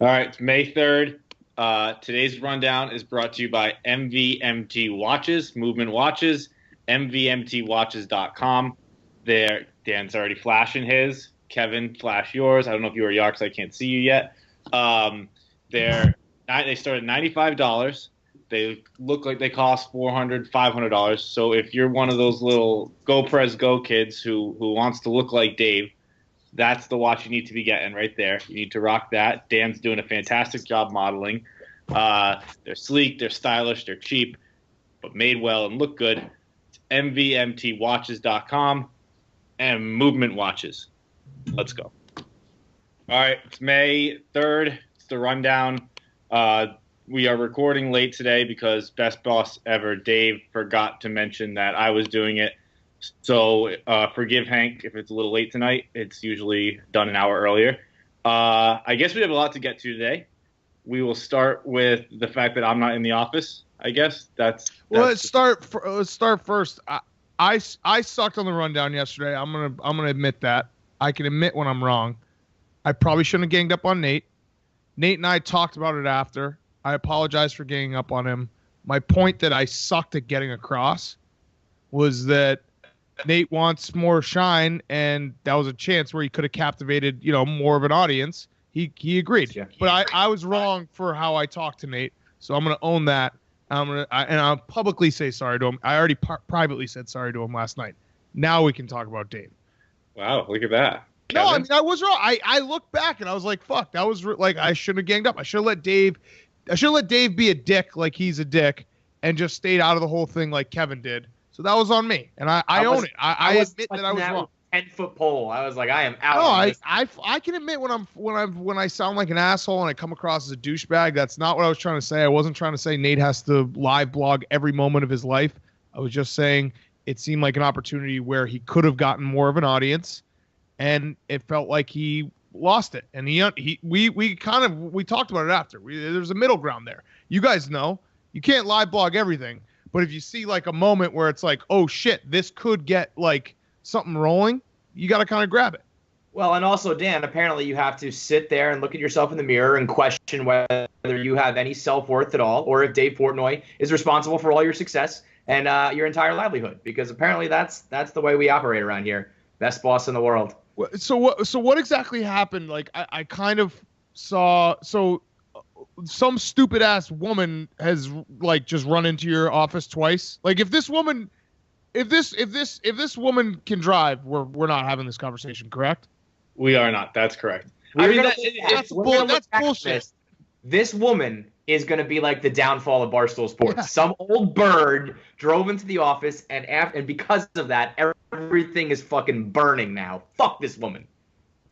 All right, it's May 3rd. Today's rundown is brought to you by MVMT Watches, Movement Watches, MVMTWatches.com. There, Dan's already flashing his. Kevin, flash yours. I don't know if you are because I can't see you yet. They start at $95. They look like they cost $400, $500. So if you're one of those little Go Prez Go kids who wants to look like Dave, that's the watch you need to be getting right there. You need to rock that. Dan's doing a fantastic job modeling. They're sleek, they're stylish, they're cheap, but made well and look good. It's MVMTWatches.com and Movement Watches. Let's go. All right, it's May 3rd. It's the rundown. We are recording late today because best boss ever, Dave, forgot to mention that I was doing it. So forgive Hank if it's a little late tonight. It's usually done an hour earlier. I guess we have a lot to get to today. We will start with the fact that I'm not in the office. I guess that's well. Let's start first. I sucked on the rundown yesterday. I'm gonna admit that. I can admit when I'm wrong. I probably shouldn't have ganged up on Nate. Nate and I talked about it after. I apologize for ganging up on him. My point that I sucked at getting across was that Nate wants more shine, and that was a chance where he could have captivated, more of an audience. He agreed, yeah. But I was wrong for how I talked to Nate, so I'm gonna own that. I'll publicly say sorry to him. I already privately said sorry to him last night. Now we can talk about Dave. Wow, look at that. Kevin? No, I mean I was wrong. I looked back and I was like, fuck, that was I shouldn't have ganged up. I should have let Dave be a dick like he's a dick and just stayed out of the whole thing like Kevin did. So that was on me, and I own it. I admit that I was wrong. 10-foot pole. I was like, I am out. No, I can admit when I sound like an asshole and I come across as a douchebag. That's not what I was trying to say. I wasn't trying to say Nate has to live blog every moment of his life. I was just saying it seemed like an opportunity where he could have gotten more of an audience, and it felt like he lost it. And we talked about it after. There's a middle ground there. You guys know you can't live blog everything. But if you see like a moment where it's like, oh shit, this could get like something rolling, you got to kind of grab it. Well, and also, Dan, apparently you have to sit there and look at yourself in the mirror and question whether you have any self-worth at all, or if Dave Portnoy is responsible for all your success and your entire livelihood. Because apparently that's the way we operate around here. Best boss in the world. So what exactly happened? Like I kind of saw some stupid ass woman has like just run into your office twice. Like if this woman can drive, we're not having this conversation, correct? We are not. That's correct. That's bullshit. This woman is going to be like the downfall of Barstool Sports. Yeah. Some old bird drove into the office, and because of that, everything is fucking burning now. Fuck this woman.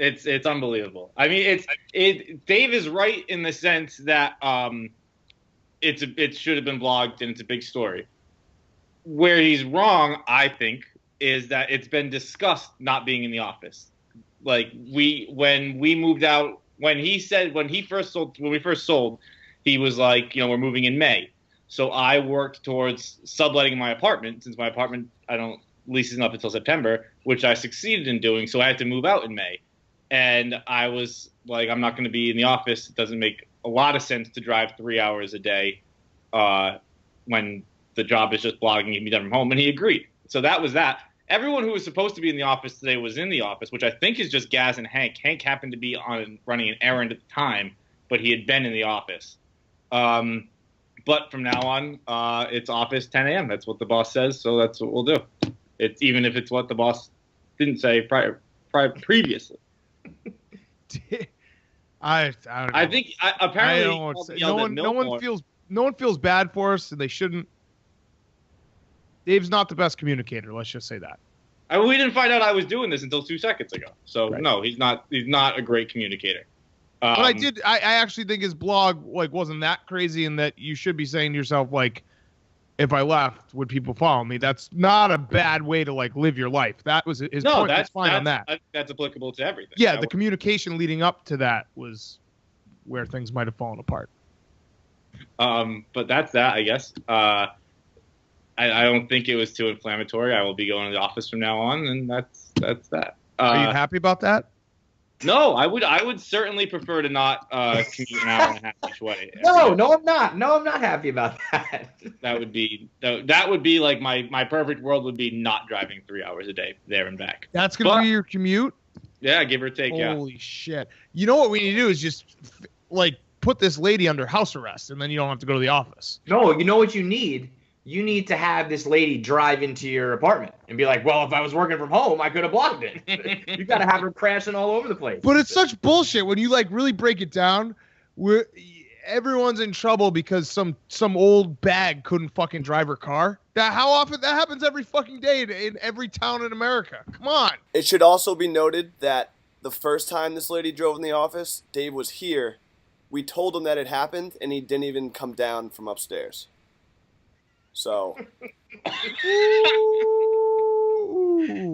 It's unbelievable. I mean, Dave is right in the sense that it should have been blogged and it's a big story. Where he's wrong, I think, is that it's been discussed not being in the office. Like when we moved out, when we first sold, he was like, we're moving in May. So I worked towards subletting my apartment, since my apartment I don't lease it up until September, which I succeeded in doing. So I had to move out in May. And I was like, I'm not going to be in the office. It doesn't make a lot of sense to drive 3 hours a day when the job is just blogging and be done from home. And he agreed. So that was that. Everyone who was supposed to be in the office today was in the office, which I think is just Gaz and Hank. Hank happened to be running an errand at the time, but he had been in the office. But from now on, it's office 10 a.m. That's what the boss says, so that's what we'll do. It's even if it's what the boss didn't say previously. I don't know. I think apparently no one feels bad for us, and they shouldn't. Dave's not the best communicator. Let's just say that. We didn't find out I was doing this until 2 seconds ago. So right. No, he's not a great communicator. But I actually think his blog wasn't that crazy, and that you should be saying to yourself if I left, would people follow me? That's not a bad way to live your life. That was his point. That's fine on that. That's applicable to everything. Yeah, the communication leading up to that was where things might have fallen apart. But that's that, I guess. I don't think it was too inflammatory. I will be going to the office from now on, and that's that. Are you happy about that? No, I would certainly prefer to not commute an hour and a half each way. No, I'm not. No, I'm not happy about that. That would be like my perfect world would be not driving 3 hours a day there and back. That's gonna be your commute? Yeah, give or take. Holy shit! You know what we need to do is just like put this lady under house arrest, and then you don't have to go to the office. No, you know what you need? You need to have this lady drive into your apartment and be like, well, if I was working from home, I could have blocked it. You got to have her crashing all over the place. But it's such bullshit when you like really break it down. Where everyone's in trouble because some old bag couldn't fucking drive her car. How often that happens every fucking day in every town in America. Come on. It should also be noted that the first time this lady drove in the office, Dave was here. We told him that it happened, and he didn't even come down from upstairs. So.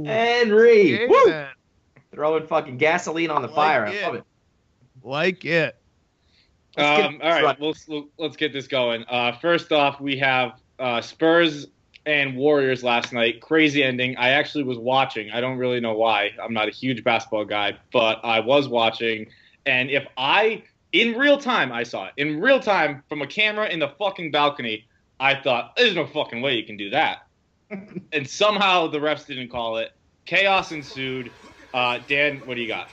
Henry! Woo! Throwing fucking gasoline on the fire. I love it. Like it. All right, let's get this going. First off, we have Spurs and Warriors last night. Crazy ending. I actually was watching. I don't really know why. I'm not a huge basketball guy, but I was watching. And in real time, I saw it. In real time, from a camera in the fucking balcony, I thought, there's no fucking way you can do that. And somehow the refs didn't call it. Chaos ensued. Dan, what do you got?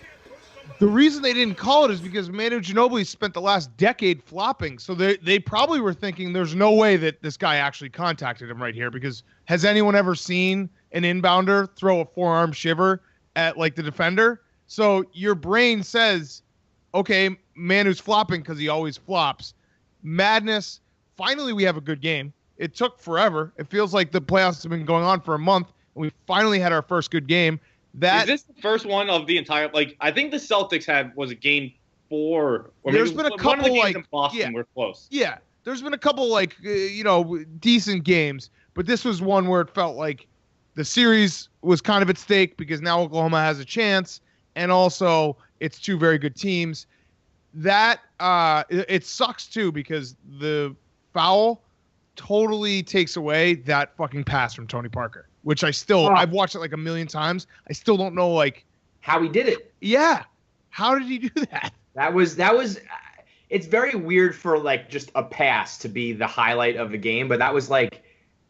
The reason they didn't call it is because Manu Ginobili spent the last decade flopping. So they probably were thinking there's no way that this guy actually contacted him right here, because has anyone ever seen an inbounder throw a forearm shiver at like the defender? So your brain says, okay, Manu's flopping because he always flops. Madness. Finally, we have a good game. It took forever. It feels like the playoffs have been going on for a month, and we finally had our first good game. Is this the first one of the entire? Like, I think the Celtics was a game 4, or there's maybe been a one of the couple games in Boston were close. Yeah, there's been a couple decent games, but this was one where it felt like the series was kind of at stake because now Oklahoma has a chance, and also it's two very good teams. That it sucks too because the foul totally takes away that fucking pass from Tony Parker, which I've watched it like a million times. I still don't know like how he did it. Yeah. How did he do that? That was it's very weird for like just a pass to be the highlight of the game, but that was like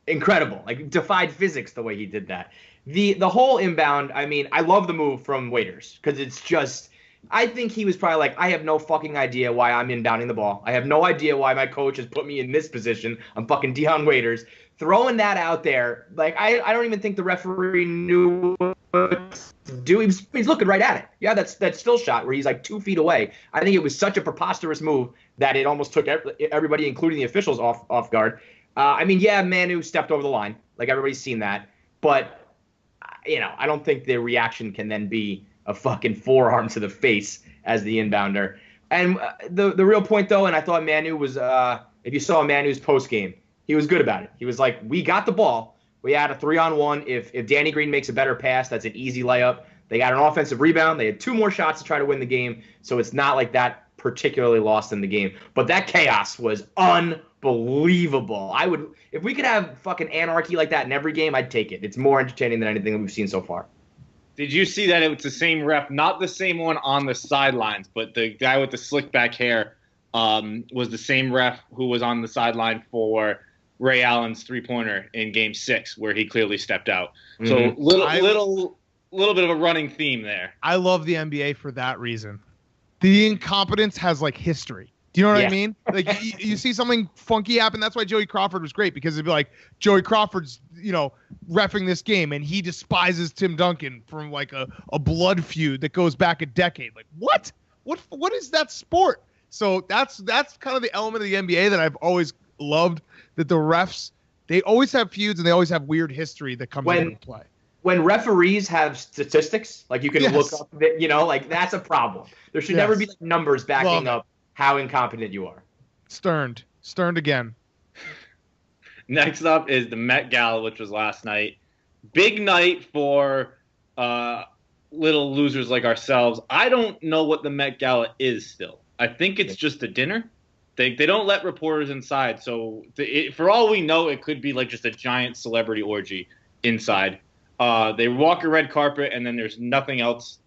incredible. Like defied physics the way he did that. The whole inbound, I mean, I love the move from Waiters because it's just I think he was probably like, I have no fucking idea why I'm inbounding the ball. I have no idea why my coach has put me in this position. I'm fucking Dion Waiters. Throwing that out there, like, I don't even think the referee knew what to do. He's looking right at it. Yeah, that still shot where he's like 2 feet away. I think it was such a preposterous move that it almost took everybody, including the officials, off guard. I mean, yeah, Manu stepped over the line. Like, everybody's seen that. But, I don't think the reaction can then be a fucking forearm to the face as the inbounder. And the real point, though, and I thought Manu was, if you saw Manu's post game, he was good about it. He was like, we got the ball. We had a 3-on-1. If Danny Green makes a better pass, that's an easy layup. They got an offensive rebound. They had 2 more shots to try to win the game. So it's not like that particularly lost in the game. But that chaos was unbelievable. If we could have fucking anarchy like that in every game, I'd take it. It's more entertaining than anything that we've seen so far. Did you see that it was the same ref, not the same one on the sidelines, but the guy with the slick back hair was the same ref who was on the sideline for Ray Allen's 3-pointer in Game 6, where he clearly stepped out. Mm-hmm. So little bit of a running theme there. I love the NBA for that reason. The incompetence has like history. Do you know what I mean? Like you see something funky happen. That's why Joey Crawford was great, because it'd be like Joey Crawford's, reffing this game and he despises Tim Duncan from like a blood feud that goes back a decade. Like what? What is that sport? So that's kind of the element of the NBA that I've always loved, that the refs, they always have feuds and they always have weird history that comes into play. When referees have statistics, like you can look up, like that's a problem. There should never be like numbers backing up how incompetent you are. Sterned again. Next up is the Met Gala, which was last night. Big night for little losers like ourselves. I don't know what the Met Gala is still. I think it's just a dinner. They don't let reporters inside, so for all we know, it could be like just a giant celebrity orgy inside. They walk a red carpet, and then there's nothing else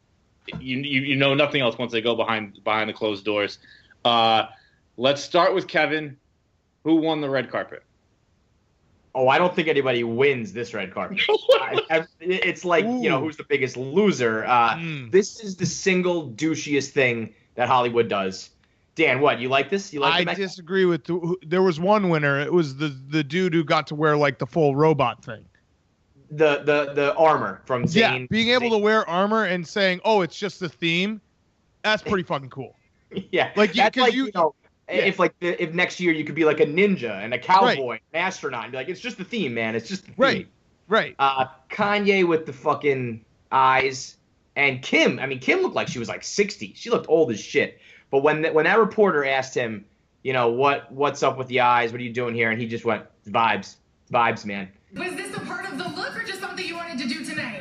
you know nothing else once they go behind the closed doors. Let's start with Kevin. Who won the red carpet? Oh, I don't think anybody wins this red carpet. It's like, who's the biggest loser? This is the single douchiest thing that Hollywood does. Dan, what, you like this? I disagree with there was one winner. It was the dude who got to wear like the full robot thing. The armor from Zayn. Yeah, being able to wear armor and saying, "Oh, it's just the theme," that's pretty fucking cool. Yeah, like if next year you could be like a ninja and a cowboy, an astronaut, and be like, it's just the theme, man. It's just the theme. Right. Kanye with the fucking eyes, and Kim. I mean, Kim looked like she was like 60. She looked old as shit. But when that reporter asked him, what's up with the eyes? What are you doing here? And he just went, vibes, man. Was this a part of the look or just something you wanted to do tonight?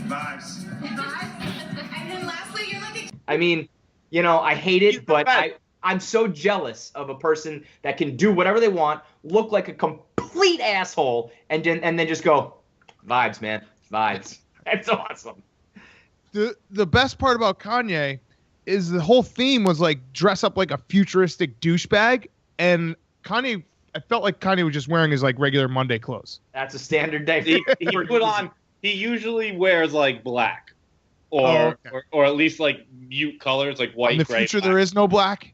Vibes. And then lastly, you're like I mean, I hate it, but I'm so jealous of a person that can do whatever they want, look like a complete asshole, and then just go, vibes, man, vibes. That's awesome. The best part about Kanye is the whole theme was like dress up like a futuristic douchebag, and Kanye, I felt like Kanye was just wearing his like regular Monday clothes. That's a standard day. He usually wears like black, or at least like mute colors like white. In the future, there is no black.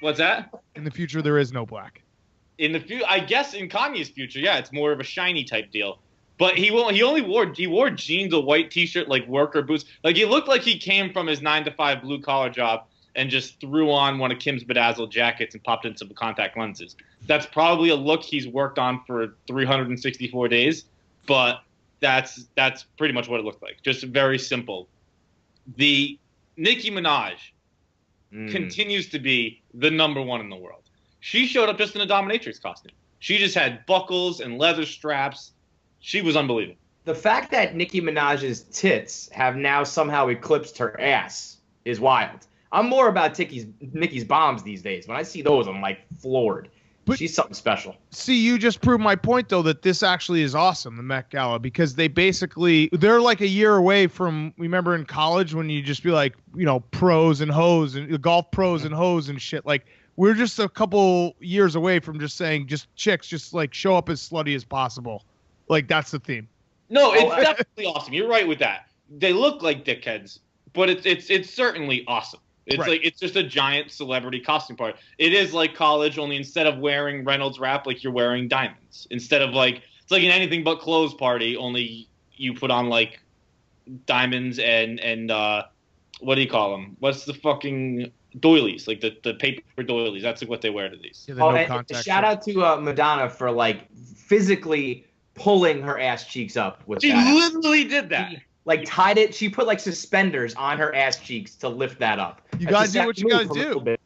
What's that? In the future, there is no black. In the future, I guess in Kanye's future, yeah, it's more of a shiny type deal. But he wore jeans, a white T-shirt, like worker boots. Like he looked like he came from his 9-to-5 blue collar job and just threw on one of Kim's bedazzled jackets and popped in some contact lenses. That's probably a look he's worked on for 364 days, but that's pretty much what it looked like. Just very simple. The Nicki Minaj continues to be the number one in the world. She showed up just in a dominatrix costume. She just had buckles and leather straps. She was unbelievable. The fact that Nicki Minaj's tits have now somehow eclipsed her ass is wild. I'm more about Nicki's bombs these days. When I see those, I'm like floored. But she's something special. See, you just proved my point, though, that this actually is awesome, the Met Gala, because they're like a year away from, remember in college when you just be like, pros and hoes and golf pros and hoes and shit. Like, we're just a couple years away from just saying, just chicks, just like show up as slutty as possible. Like, that's the theme. No, it's definitely awesome. You're right with that. They look like dickheads, but it's certainly awesome. It's right. Like it's just a giant celebrity costume party. It is like college, only instead of wearing Reynolds wrap, like you're wearing diamonds. Instead of like it's like an anything but clothes party, only you put on like diamonds and what do you call them? What's the fucking doilies? Like the paper doilies. That's like what they wear to these. Yeah, shout out to Madonna for like physically pulling her ass cheeks up with she that. Literally did that. She tied it. She put like suspenders on her ass cheeks to lift that up. You gotta do what you gotta do.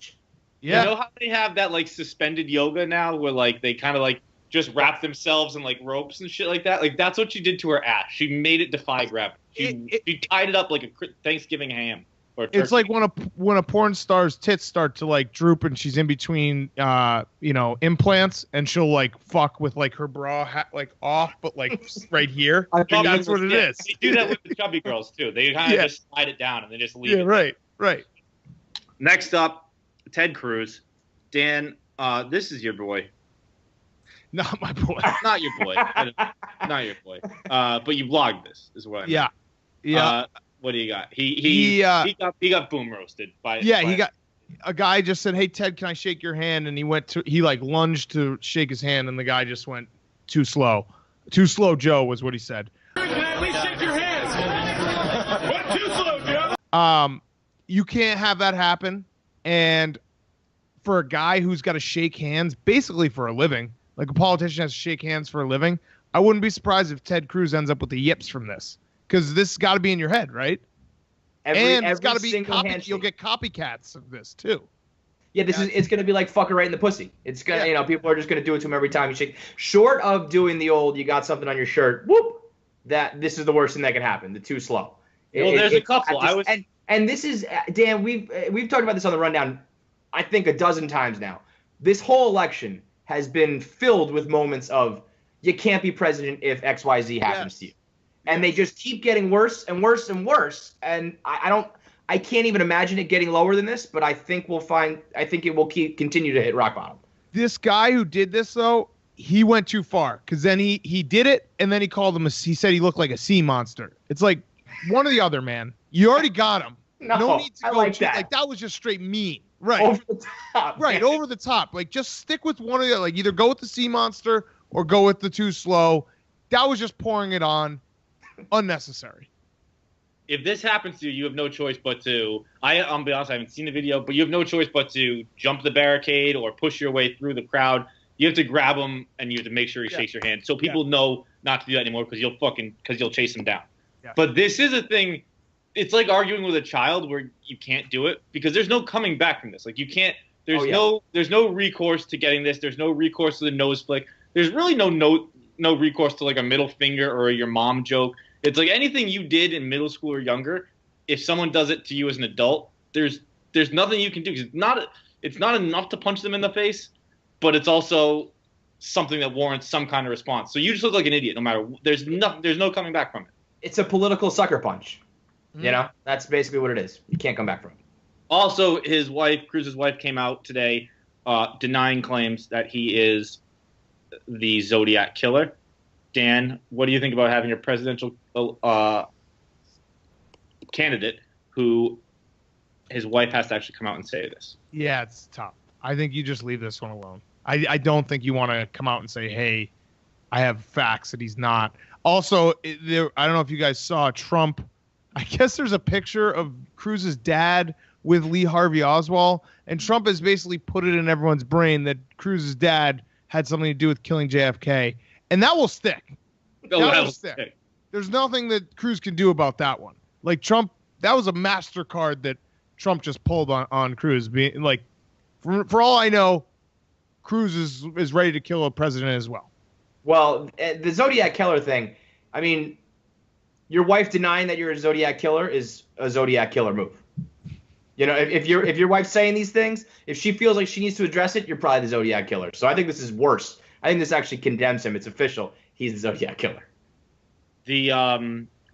Yeah. You know how they have that like suspended yoga now, where like they kind of like just wrap themselves in like ropes and shit like that. Like that's what she did to her ass. She made it defy gravity. She tied it up like a Thanksgiving ham. It's like when a porn star's tits start to like droop and she's in between implants, and she'll like fuck with like her bra like off, but like right here. I think that's what it is. They do that with the chubby girls too. They kind of just slide it down and they just leave it. Right. Next up, Ted Cruz. Dan, this is your boy. Not my boy. Not your boy. Not your boy. But you vlogged this, is what I mean. Yeah. What do you got? He got boom roasted by. Yeah, he got a guy just said, "Hey Ted, can I shake your hand?" And he like lunged to shake his hand, and the guy just went too slow. Too slow, Joe, was what he said. Can I at least shake your hand? What too slow, Joe? You can't have that happen. And for a guy who's got to shake hands basically for a living, like a politician has to shake hands for a living, I wouldn't be surprised if Ted Cruz ends up with the yips from this. Because this has got to be in your head, right? It's got to be you'll get copycats of this too. Yeah, it's going to be like fuck her right in the pussy. It's gonna, people are just going to do it to him every time you shake. Short of doing the old, you got something on your shirt, whoop. This is the worst thing that can happen. The too slow. Well, there's a couple. And this is Dan. We've talked about this on the rundown, I think a dozen times now. This whole election has been filled with moments of you can't be president if XYZ happens to you. and they just keep getting worse and worse and worse. And I can't even imagine it getting lower than this. But I think it will continue to hit rock bottom. This guy who did this though, he went too far because then he did it and then he called him he said he looked like a sea monster. It's like one or the other, man. You already got him. No need to I go like too, that. like that was just straight mean. Right. Over the top. Right, over the top. Like just stick with one of the like either go with the sea monster or go with the too slow. That was just pouring it on. Unnecessary. If this happens to you, you have no choice but to. I'll be honest, I haven't seen the video, but you have no choice but to jump the barricade or push your way through the crowd. You have to grab him and you have to make sure he shakes your hand, so people know not to do that anymore because you'll chase him down. Yeah. But this is a thing. It's like arguing with a child where you can't do it because there's no coming back from this. Like you can't. There's no recourse to getting this. There's no recourse to the nose flick. There's really no recourse to like a middle finger or a your mom joke. It's like anything you did in middle school or younger. If someone does it to you as an adult, there's nothing you can do. It's not enough to punch them in the face, but it's also something that warrants some kind of response. So you just look like an idiot. No matter there's no coming back from it. It's a political sucker punch. You know, that's basically what it is. You can't come back from it. Also, Cruz's wife, came out today denying claims that he is the Zodiac killer. Dan, what do you think about having a presidential candidate who his wife has to actually come out and say this? Yeah, it's tough. I think you just leave this one alone. I don't think you want to come out and say, hey, I have facts that he's not. Also, I don't know if you guys saw Trump. I guess there's a picture of Cruz's dad with Lee Harvey Oswald, and Trump has basically put it in everyone's brain that Cruz's dad had something to do with killing JFK. And that will stick. That will stick. There's nothing that Cruz can do about that one. Like Trump, that was a MasterCard that Trump just pulled on Cruz. Being like, for all I know, Cruz is ready to kill a president as well. Well, the Zodiac killer thing. I mean, your wife denying that you're a Zodiac killer is a Zodiac killer move. You know, if your wife's saying these things, if she feels like she needs to address it, you're probably the Zodiac killer. So I think this is worse. I think this actually condemns him. It's official. He's the Zodiac killer. The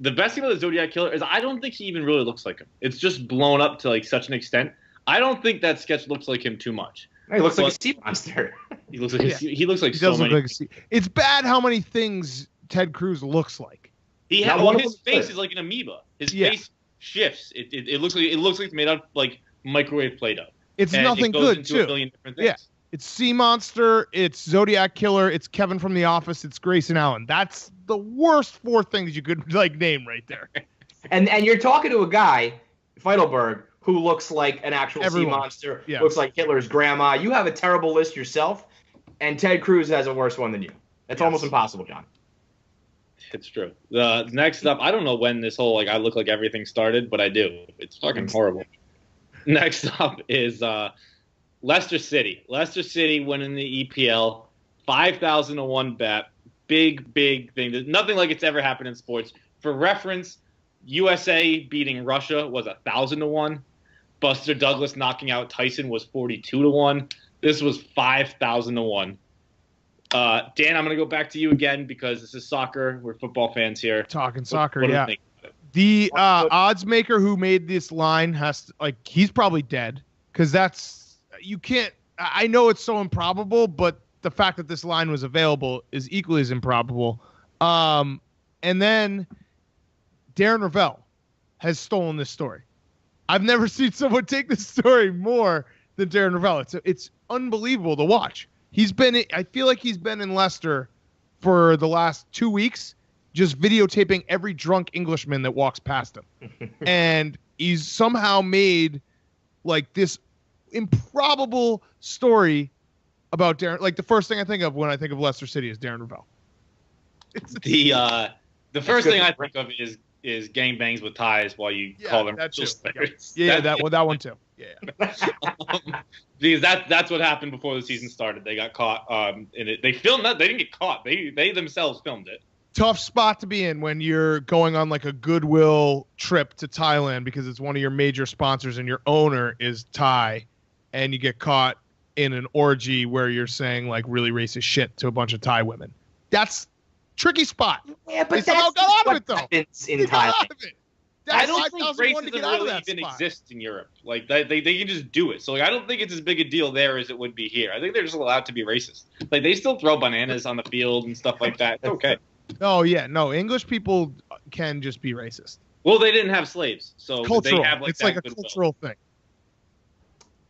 best thing about the Zodiac killer is I don't think he even really looks like him. It's just blown up to like such an extent. I don't think that sketch looks like him too much. He looks like a sea monster. He looks like he looks like he so does many. Look like a sea. It's bad how many things Ted Cruz looks like. His face is like an amoeba. His face shifts. It looks like it's made out of like microwave Play-Doh. It's and nothing it goes good into too. A million different things. Yeah. It's Sea Monster, it's Zodiac Killer, it's Kevin from The Office, it's Grayson Allen. That's the worst four things you could like name right there. And you're talking to a guy, Feidelberg, who looks like an actual sea monster, looks like Hitler's grandma. You have a terrible list yourself, and Ted Cruz has a worse one than you. It's almost impossible, John. It's true. Next up, I don't know when this whole like I look like everything started, but I do. It's fucking horrible. Next up is Leicester City. Leicester City winning the EPL, 5,000-1 bet. Big thing. There's nothing like it's ever happened in sports. For reference, USA beating Russia was 1,000-1. Buster Douglas knocking out Tyson was 42-1. This was 5,000-1. Dan, I'm going to go back to you again because this is soccer. We're football fans here. Talking soccer, what do you yeah. think? The odds maker who made this line has to, like, he's probably dead because you can't. I know it's so improbable, but the fact that this line was available is equally as improbable. And then Darren Ravel has stolen this story. I've never seen someone take this story more than Darren Ravel. It's unbelievable to watch. I feel like he's been in Leicester for the last 2 weeks, just videotaping every drunk Englishman that walks past him. And he's somehow made like this improbable story about Darren. Like the first thing I think of when I think of Leicester City is Darren Ravel. The first thing I think of is gangbangs with ties while you call them players. Yeah, that one too. Yeah. Because that's what happened before the season started. They got caught in it. They filmed that. They didn't get caught. They themselves filmed it. Tough spot to be in when you're going on like a goodwill trip to Thailand because it's one of your major sponsors and your owner is Thai, and you get caught in an orgy where you're saying like really racist shit to a bunch of Thai women. That's tricky spot. Yeah, but They somehow got out of it, though. In They got Thailand. out of it. I That's don't think 5,001 to racism get out of really that even spot. exists in Europe. Like they can just do it. So like I don't think it's as big a deal there as it would be here. I think they're just allowed to be racist. Like they still throw bananas on the field and stuff like that. It's okay. Oh yeah, no. English people can just be racist. Well, they didn't have slaves, so Cultural. they have like It's that like a goodwill. cultural thing.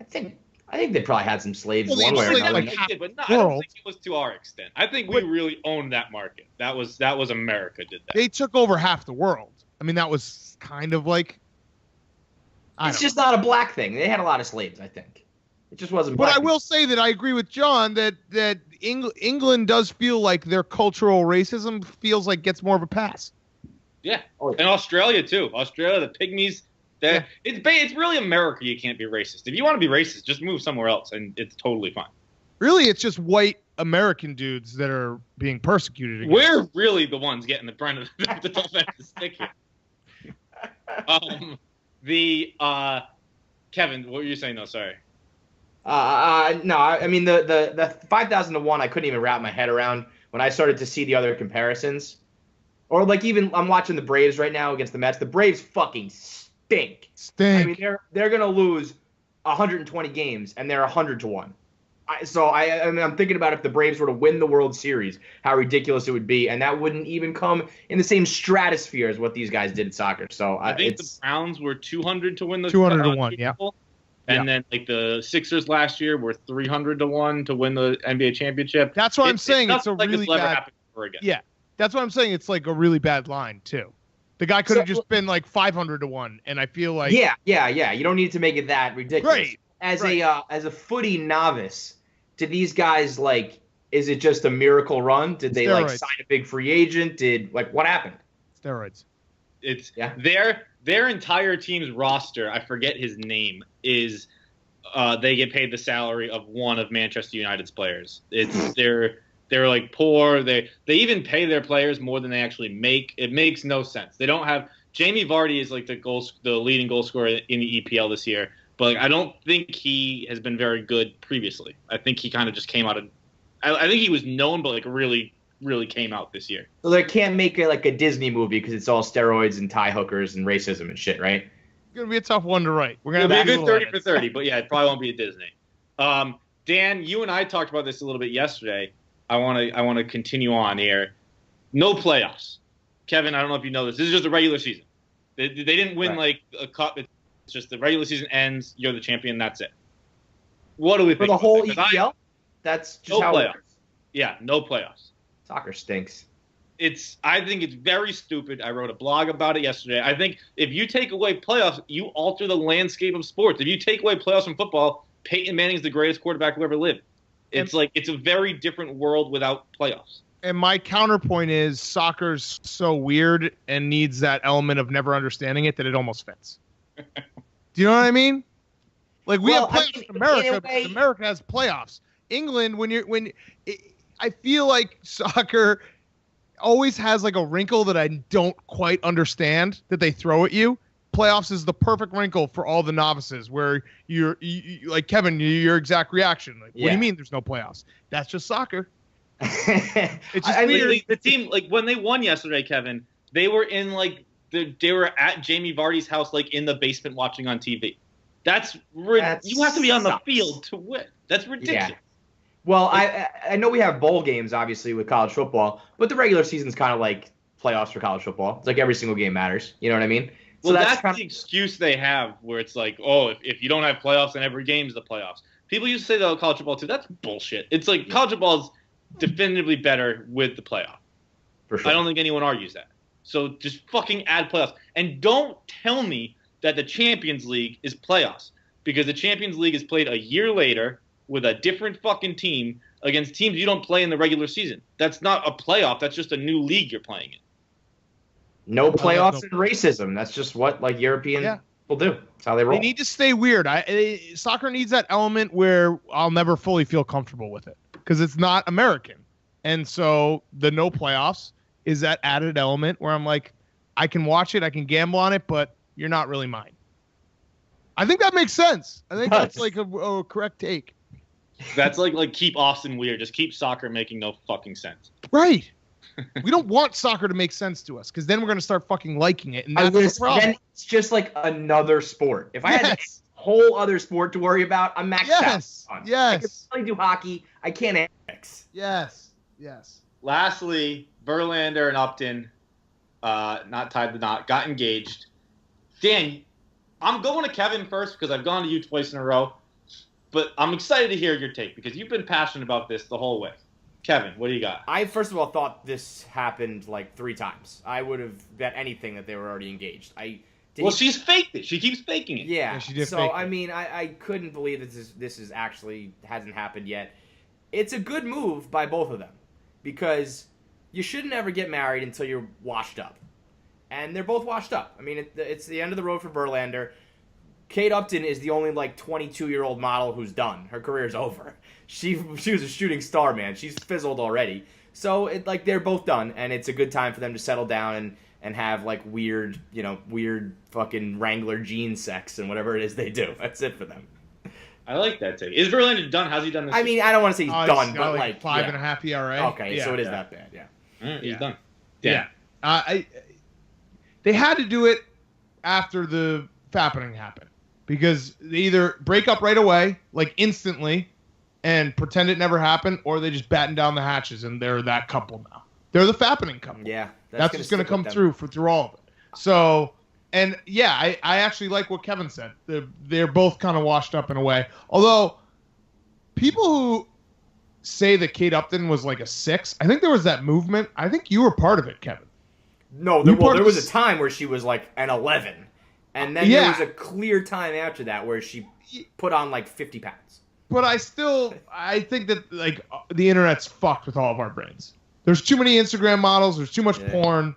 I think they probably had some slaves Well, one way or it's I another. think like they did, but no, I don't world. think it was to our extent. I think we But- really owned that market. That was America did that. They took over half the world. I mean, that was kind of like. It's just not a black thing. They had a lot of slaves, I think. It just wasn't But black. I will say that I agree with John that England does feel like their cultural racism feels like gets more of a pass. Yeah, Oh, yeah. and Australia too. Australia, the pygmies. It's really America. You can't be racist. If you want to be racist, just move somewhere else, and it's totally fine. Really, it's just white American dudes that are being persecuted. Against. We're really the ones getting the brunt of the tough end of the stick here. Kevin, what were you saying? No, sorry. No, I mean the 5,000 to 1 I couldn't even wrap my head around when I started to see the other comparisons. Or like even I'm watching the Braves right now against the Mets. The Braves fucking stink. I mean they're gonna lose 120 games and they're 100 to 1. I'm thinking about if the Braves were to win the World Series, how ridiculous it would be, and that wouldn't even come in the same stratosphere as what these guys did in soccer. So I think the Browns were 200 to win the 200 to 1, yeah. And then like the Sixers last year were 300 to 1 to win the NBA championship. That's what I'm saying. It's a nothing like really this will ever bad. happen ever again. Yeah, that's what I'm saying. It's like a really bad line too. The guy could have just been like 500 to 1, and I feel like yeah. You don't need to make it that ridiculous. Right. As a footy novice, did these guys like? Is it just a miracle run? Did they like Steroids. sign a big free agent? What happened? steroids. It's Yeah. their entire team's roster. I forget his name. Is they get paid the salary of one of Manchester United's players. It's they're like poor. They even pay their players more than they actually make. It makes no sense. They don't have Jamie Vardy is like the leading goal scorer in the EPL this year, but like, I don't think he has been very good previously. I think he kind of just came out of. I think he was known, but like really came out this year. So they can't make it like a Disney movie because it's all steroids and tie hookers and racism and shit, right? It's gonna be a tough one to write. We're gonna It'll be a have good little 30 for edits. 30, but yeah, it probably won't be a Disney. Dan, you and I talked about this a little bit yesterday. I want to continue on here. No playoffs. Kevin, I don't know if you know this. This is just a regular season. They didn't win like a cup. It's just the regular season ends. You're the champion. That's it. What do we For think the about whole that? 'Cause EPL, that's just No how it playoffs. works. Yeah, no playoffs. Soccer stinks. I think it's very stupid. I wrote a blog about it yesterday. I think if you take away playoffs, you alter the landscape of sports. If you take away playoffs from football, Peyton Manning's the greatest quarterback who ever lived. It's a very different world without playoffs. And my counterpoint is soccer's so weird and needs that element of never understanding it that it almost fits. Do you know what I mean? Like we Well, have I playoffs mean, in America, in a because way- America has playoffs. England, I feel like soccer always has like a wrinkle that I don't quite understand that they throw at you. Playoffs is the perfect wrinkle for all the novices where you like Kevin, your exact reaction. Like, what do Yeah. you mean there's no playoffs? That's just soccer. It's just I mean, weird. The team, like when they won yesterday, Kevin, they were in like they were at Jamie Vardy's house, like in the basement watching on TV. That You have to be on the sucks. field to win. That's ridiculous. Yeah. Well, I know we have bowl games, obviously, with college football, but the regular season's kind of like playoffs for college football. It's like every single game matters. You know what I mean? Well, that's kind the excuse they have, where it's like, oh, if you don't have playoffs, then every game's the playoffs. People used to say that about college football too. That's bullshit. It's like college football is definitively better with the playoff. for sure. I don't think anyone argues that. So just fucking add playoffs. And don't tell me that the Champions League is playoffs, because the Champions League is played a year later with a different fucking team against teams you don't play in the regular season. That's not a playoff. That's just a new league you're playing in. No playoffs no- and racism. That's just what like European Yeah. people do. That's how they roll. They need to stay weird. Soccer needs that element where I'll never fully feel comfortable with it because it's not American. And so the no playoffs is that added element where I'm like, I can watch it, I can gamble on it, but you're not really mine. I think that makes sense. I think that's like a correct take. That's like keep Austin weird. Just keep soccer making no fucking sense. Right. We don't want soccer to make sense to us because then we're going to start fucking liking it. And that's the problem. Then it's just like another sport. If I had a whole other sport to worry about, I'm maxed out. Yes. I can only do hockey. I can't X. Yes. Lastly, Verlander and Upton, not tied the knot, got engaged. Dan, I'm going to Kevin first because I've gone to you twice in a row. But I'm excited to hear your take because you've been passionate about this the whole way. Kevin, what do you got? I first of all thought this happened like 3 times. I would have bet anything that they were already engaged. She's faked it. She keeps faking it. Yeah. she did so fake I it. mean, I couldn't believe that this is actually hasn't happened yet. It's a good move by both of them because you should never get married until you're washed up, and they're both washed up. I mean, it's the end of the road for Verlander. Kate Upton is the only 22-year-old model who's done. Her career's over. She was a shooting star, man. She's fizzled already. So they're both done, and it's a good time for them to settle down and have weird fucking Wrangler jean sex and whatever it is they do. That's it for them. I like that take. Is Verlander done? How's he done this? I mean, I don't want to say he's done, he's but got 5.5 ERA. Okay, so it is that bad, yeah. He's done. Yeah. They had to do it after the fappening happened because they either break up right away, instantly, and pretend it never happened, or they just batten down the hatches and they're that couple now. They're the fappening couple. Yeah. That's what's going to come through all of it. So, and yeah, I actually like what Kevin said. They're both kind of washed up in a way. Although, people who say that Kate Upton was a 6, I think there was that movement. I think you were part of it, Kevin. No, there was a time where she was an 11. And then there was a clear time after that where she put on 50 pounds. But I think that the internet's fucked with all of our brains. There's too many Instagram models. There's too much porn.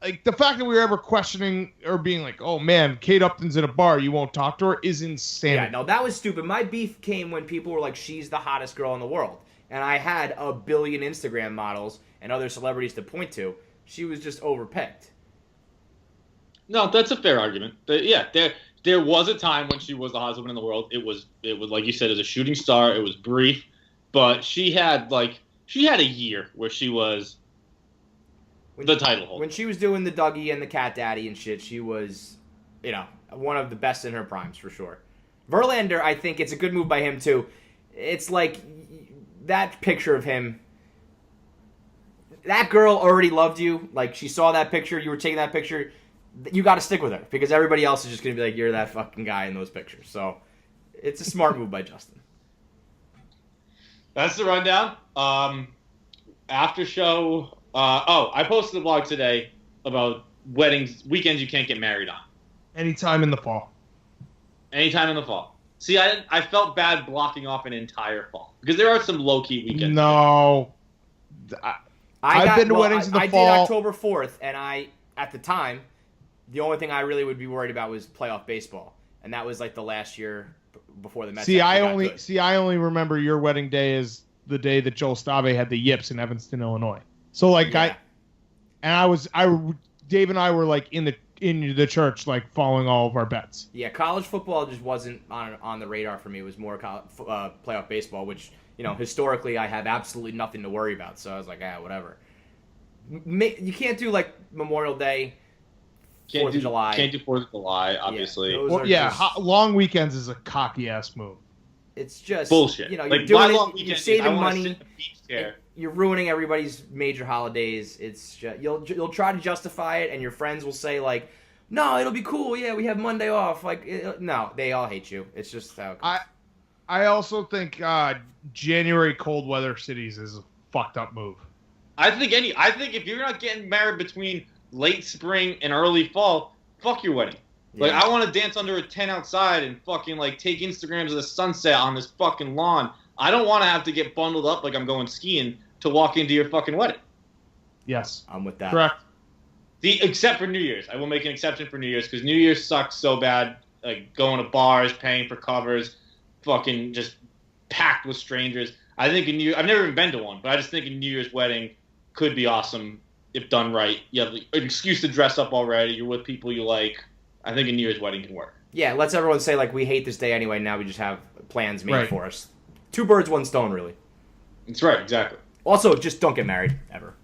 The fact that we were ever questioning or being oh man, Kate Upton's at a bar, you won't talk to her is insane. Yeah, no, that was stupid. My beef came when people were she's the hottest girl in the world. And I had a billion Instagram models and other celebrities to point to. She was just overpicked. No, that's a fair argument. But yeah, there was a time when she was the hottest woman in the world. It was like you said, as a shooting star. It was brief, but she had a year where she was the title holder. When she was doing the Dougie and the Cat Daddy and shit, she was, one of the best in her primes for sure. Verlander, I think it's a good move by him too. It's that picture of him. That girl already loved you. She saw that picture. You were taking that picture. You got to stick with her because everybody else is just going to be you're that fucking guy in those pictures. So it's a smart move by Justin. That's the rundown. After show. I posted a blog today about weekends you can't get married on. Anytime in the fall. See, I felt bad blocking off an entire fall because there are some low-key weekends. No. I've been to weddings in the fall. I did October 4th, and at the time, the only thing I really would be worried about was playoff baseball, and that was the last year before the Mets. I only remember your wedding day as the day that Joel Stave had the yips in Evanston, Illinois. So Dave and I were in the church following all of our bets. Yeah, college football just wasn't on the radar for me. It was more playoff baseball, which historically I have absolutely nothing to worry about. So I was whatever. You can't do Memorial Day. 4th of July. Can't do 4th of July, obviously. Long weekends is a cocky ass move. It's just bullshit. You're doing it. You're saving money. You're ruining everybody's major holidays. It's just, you'll try to justify it, and your friends will say "No, it'll be cool. Yeah, we have Monday off." No, they all hate you. It's just how. I also think January cold weather cities is a fucked up move. I think if you're not getting married between late spring and early fall, fuck your wedding. Yeah. I want to dance under a tent outside and fucking take Instagrams of the sunset on this fucking lawn. I don't want to have to get bundled up like I'm going skiing to walk into your fucking wedding. Yes, I'm with that. Correct. Except for New Year's, I will make an exception for New Year's because New Year's sucks so bad. Going to bars, paying for covers, fucking just packed with strangers. I think I've never even been to one, but I just think a New Year's wedding could be awesome if done right. You have an excuse to dress up already. You're with people you like. I think a New Year's wedding can work. Yeah, lets everyone say we hate this day anyway. Now we just have plans made for us. 2 birds, 1 stone, really. That's right, exactly. Also, just don't get married ever.